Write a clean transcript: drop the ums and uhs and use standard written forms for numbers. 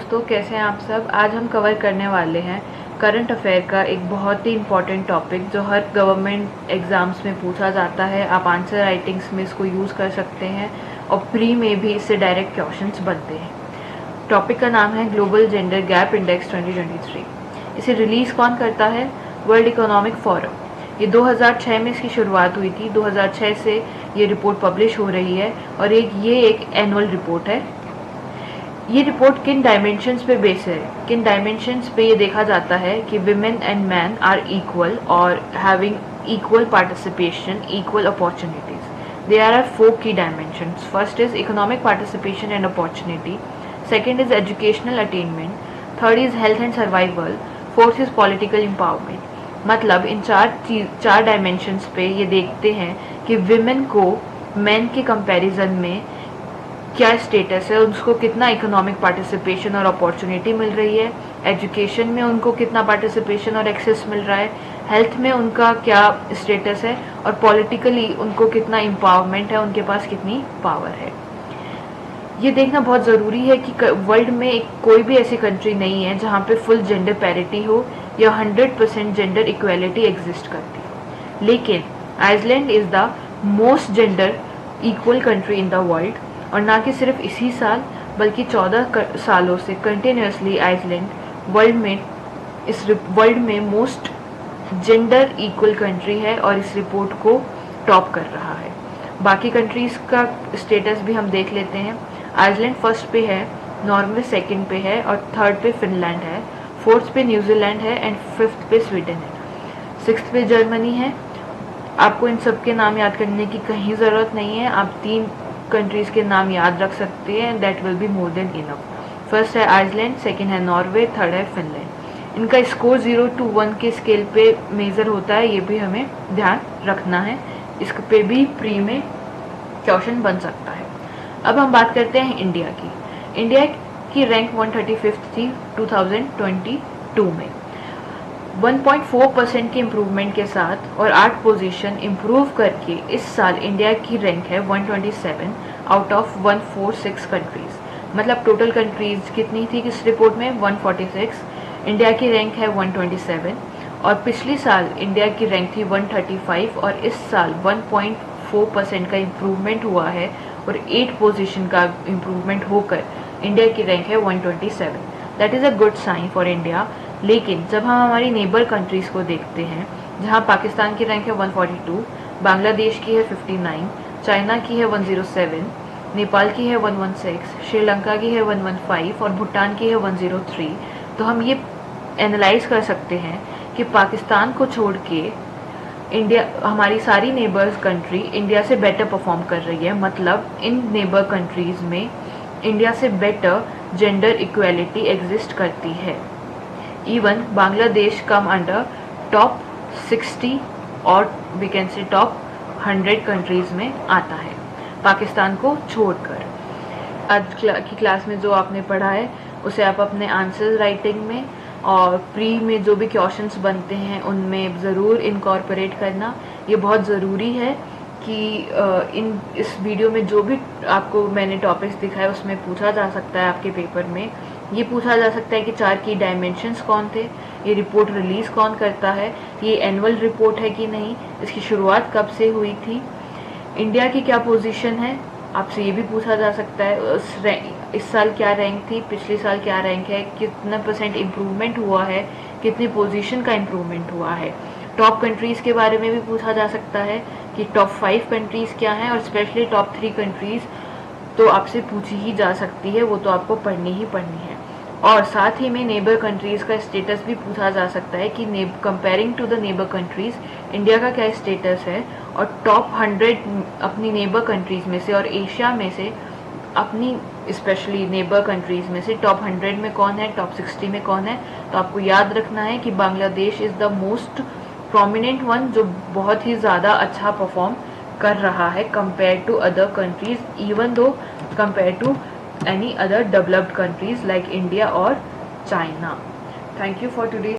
दोस्तों, कैसे हैं आप सब। आज हम कवर करने वाले हैं करंट अफेयर का एक बहुत ही इम्पॉर्टेंट टॉपिक जो हर गवर्नमेंट एग्ज़ाम्स में पूछा जाता है। आप आंसर राइटिंग्स में इसको यूज़ कर सकते हैं और प्री में भी इससे डायरेक्ट क्वेश्चंस बनते हैं। टॉपिक का नाम है ग्लोबल जेंडर गैप इंडेक्स 2023। इसे रिलीज़ कौन करता है? World economic forum. ये 2006 में इसकी शुरुआत हुई थी। 2006 से ये रिपोर्ट पब्लिश हो रही है और ये एक एनुअल रिपोर्ट है। ये रिपोर्ट किन डायमेंशंस पे बेस है? किन डायमेंशंस पे ये देखा जाता है कि women and man are equal और having equal participation, equal opportunities. There are 4 key dimensions. First is economic participation and opportunity. Second is educational attainment. Third is health and survival. Fourth is political empowerment. मतलब इन चार dimensions पे ये देखते हैं कि women को man के comparison में क्या स्टेटस है, उसको कितना इकोनॉमिक पार्टिसिपेशन और अपॉर्चुनिटी मिल रही है, एजुकेशन में उनको कितना पार्टिसिपेशन और एक्सेस मिल रहा है, हेल्थ में उनका क्या स्टेटस है और पॉलिटिकली उनको कितना एम्पावरमेंट है, उनके पास कितनी पावर है। ये देखना बहुत ज़रूरी है कि वर्ल्ड में कोई भी ऐसी कंट्री नहीं है जहाँ पे फुल जेंडर पैरिटी हो या 100% जेंडर इक्वेलिटी एग्जिस्ट करती हो। लेकिन Iceland is the most gender equal country in the world और ना कि सिर्फ इसी साल बल्कि 14 सालों से कंटिन्यूसली आइसलैंड वर्ल्ड में मोस्ट जेंडर इक्वल कंट्री है और इस रिपोर्ट को टॉप कर रहा है। बाकी कंट्रीज़ का स्टेटस भी हम देख लेते हैं। आइसलैंड फर्स्ट पे है, नॉर्वे सेकंड पे है और थर्ड पे फिनलैंड है, फोर्थ पे न्यूजीलैंड है एंड फिफ्थ पे स्वीडन है, सिक्स्थ पे जर्मनी है। आपको इन सब के नाम याद करने की कहीं ज़रूरत नहीं है, आप 3 कंट्रीज़ के नाम याद रख सकते हैं, that will be more than enough. First है आइसलैंड, सेकंड है नॉर्वे, थर्ड है फिनलैंड। इनका स्कोर 0 to 1 के स्केल पे मेज़र होता है, ये भी हमें ध्यान रखना है। इस पे भी प्री में क्वेश्चन बन सकता है। अब हम बात करते हैं इंडिया की। इंडिया की रैंक 135 थी 2022 में। 1.4% की इम्प्रूवमेंट के साथ और 8 पोजीशन इम्प्रूव करके इस साल इंडिया की रैंक है 127 आउट ऑफ 146 कंट्रीज़। मतलब टोटल कंट्रीज़ कितनी थी इस रिपोर्ट में? 146। इंडिया की रैंक है 127 और पिछली साल इंडिया की रैंक थी 135 और इस साल 1.4% का इम्प्रूवमेंट हुआ है और 8 पोजीशन का इम्प्रूवमेंट होकर इंडिया की रैंक है 127। That is a good sign for India. लेकिन जब हम हमारी नेबर कंट्रीज़ को देखते हैं, जहां पाकिस्तान की रैंक है 142, बांग्लादेश की है 59, चाइना की है 107, नेपाल की है 116, श्रीलंका की है 115 और भूटान की है 103, तो हम ये एनालाइज कर सकते हैं कि पाकिस्तान को छोड़ के इंडिया, हमारी सारी नेबर्स कंट्री इंडिया से बेटर परफॉर्म कर रही है। मतलब इन नेबर कंट्रीज़ में इंडिया से बेटर जेंडर इक्वेलिटी एग्जिस्ट करती है। Even Bangladesh come under top 60 और we can say top 100 countries में आता है, पाकिस्तान को छोड़कर। आज की क्लास में जो आपने पढ़ा है उसे आप अपने आंसर्स राइटिंग में और प्री में जो भी क्वेश्चंस बनते हैं उनमें ज़रूर इनकॉर्पोरेट करना। ये बहुत ज़रूरी है कि इस वीडियो में जो भी आपको मैंने टॉपिक्स दिखाए उसमें पूछा जा सकता है। आपके पेपर में ये पूछा जा सकता है कि 4 की डायमेंशंस कौन थे, ये रिपोर्ट रिलीज़ कौन करता है, ये एनुअल रिपोर्ट है कि नहीं, इसकी शुरुआत कब से हुई थी, इंडिया की क्या पोजीशन है, आपसे ये भी पूछा जा सकता है। इस साल क्या रैंक थी, पिछले साल क्या रैंक है, कितना % इम्प्रूवमेंट हुआ है, कितनी पोजीशन का इम्प्रूवमेंट हुआ है। टॉप कंट्रीज़ के बारे में भी पूछा जा सकता है कि टॉप 5 कंट्रीज़ क्या हैं और स्पेशली टॉप 3 कंट्रीज़ तो आपसे पूछी ही जा सकती है, वो तो आपको पढ़नी ही पढ़नी है। और साथ ही में नेबर कंट्रीज़ का स्टेटस भी पूछा जा सकता है कि comparing to the neighbour countries India का क्या स्टेटस है और टॉप 100 अपनी नेबर कंट्रीज़ में से और एशिया में से अपनी स्पेशली नेबर कंट्रीज़ में से टॉप 100 में कौन है, टॉप 60 में कौन है। तो आपको याद रखना है कि Bangladesh is the most prominent one, जो बहुत ही ज़्यादा अच्छा परफॉर्म कर रहा है compare to other countries, even to compare to any other developed countries like India or China. Thank you for today's